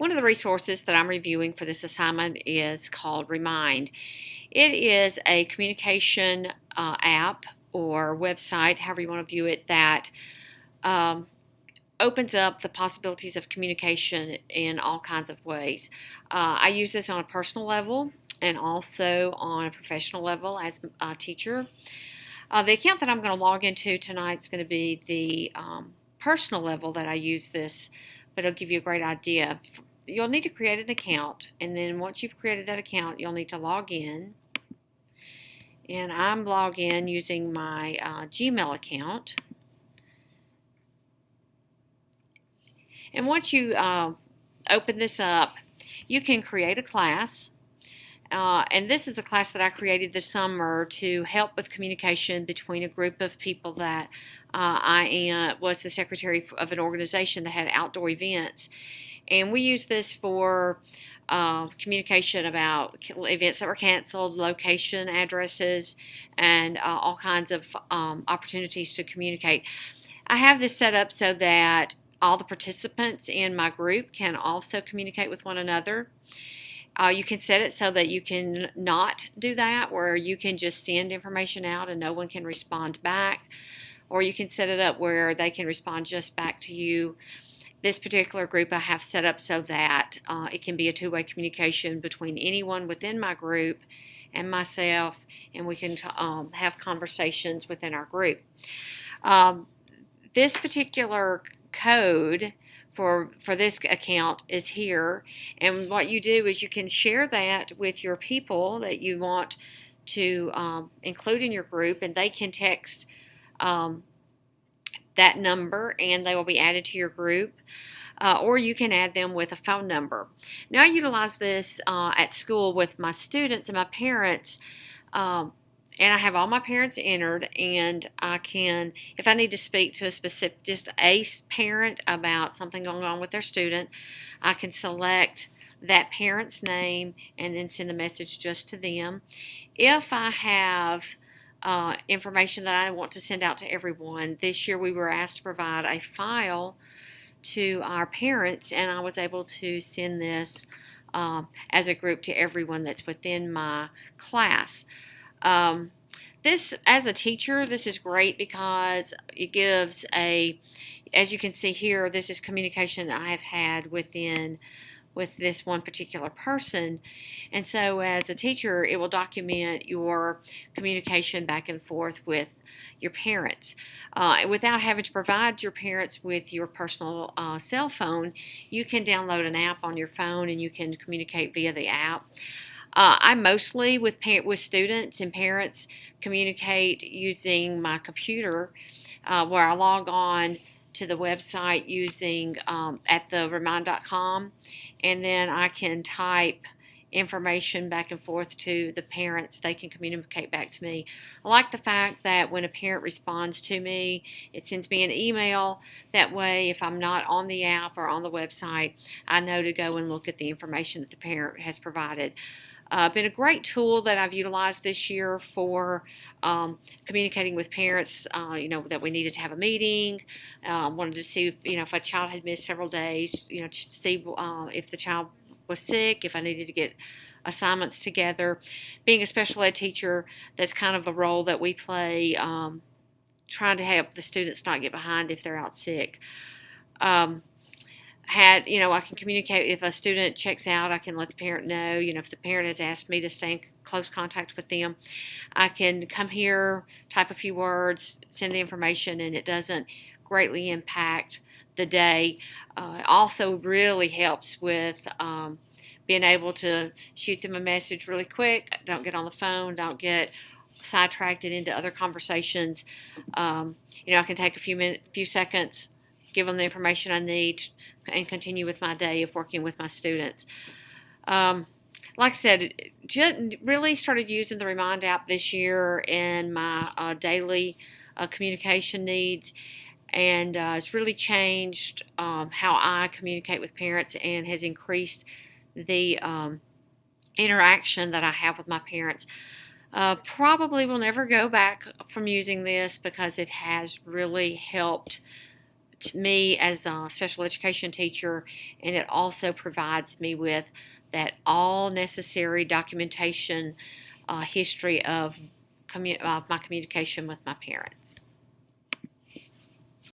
One of the resources that I'm reviewing for this assignment is called Remind. It is a communication app or website, however you want to view it, that um, opens up the possibilities of communication in all kinds of ways. I use this on a personal level and also on a professional level as a teacher. The account that I'm going to log into tonight is going to be the personal level that I use this, but it'll give you a great idea. You'll need to create an account, and then once you've created that account, you'll need to log in. And I'm logged in using my Gmail account. And once you open this up, you can create a class. And this is a class that I created this summer to help with communication between a group of people that I was the secretary of an organization that had outdoor events. And we use this for communication about events that were canceled, location addresses, and all kinds of opportunities to communicate. I have this set up so that all the participants in my group can also communicate with one another. You can set it so that you can not do that, where you can just send information out and no one can respond back. Or you can set it up where they can respond just back to you. This particular group I have set up so that it can be a two-way communication between anyone within my group and myself, and we can have conversations within our group. This particular code for this account is here, and what you do is you can share that with your people that you want to include in your group, and they can text that number and they will be added to your group. Or you can add them with a phone number. Now I utilize this at school with my students and my parents, and I have all my parents entered, and I can, if I need to speak to a specific, just a parent about something going on with their student, I can select that parent's name and then send a message just to them. If I have information that I want to send out to everyone, this year we were asked to provide a file to our parents, and I was able to send this as a group to everyone that's within my class. This, as a teacher, this is great because it gives as you can see here, this is communication I have had with this one particular person. And so as a teacher, it will document your communication back and forth with your parents. Without having to provide your parents with your personal cell phone, you can download an app on your phone and you can communicate via the app. I mostly, with students and parents, communicate using my computer, where I log on to the website using at the remind.com, and then I can type information back and forth to the parents. They can communicate back to me. I like the fact that when a parent responds to me, it sends me an email. That way, if I'm not on the app or on the website, I know to go and look at the information that the parent has provided. Been a great tool that I've utilized this year for communicating with parents. That we needed to have a meeting. Wanted to see if a child had missed several days. To see if the child was sick, if I needed to get assignments together. Being a special ed teacher, that's kind of a role that we play, trying to help the students not get behind if they're out sick. I can communicate if a student checks out. I can let the parent know. If the parent has asked me to stay in close contact with them, I can come here, type a few words, send the information, and it doesn't greatly impact the day. It also really helps with being able to shoot them a message really quick. Don't get on the phone. Don't get sidetracked into other conversations. I can take a few seconds, give them the information I need, and continue with my day of working with my students. Like I said, really started using the Remind app this year in my daily communication needs, and it's really changed how I communicate with parents and has increased the interaction that I have with my parents. Probably will never go back from using this because it has really helped to me as a special education teacher, and it also provides me with that all necessary documentation history of my communication with my parents.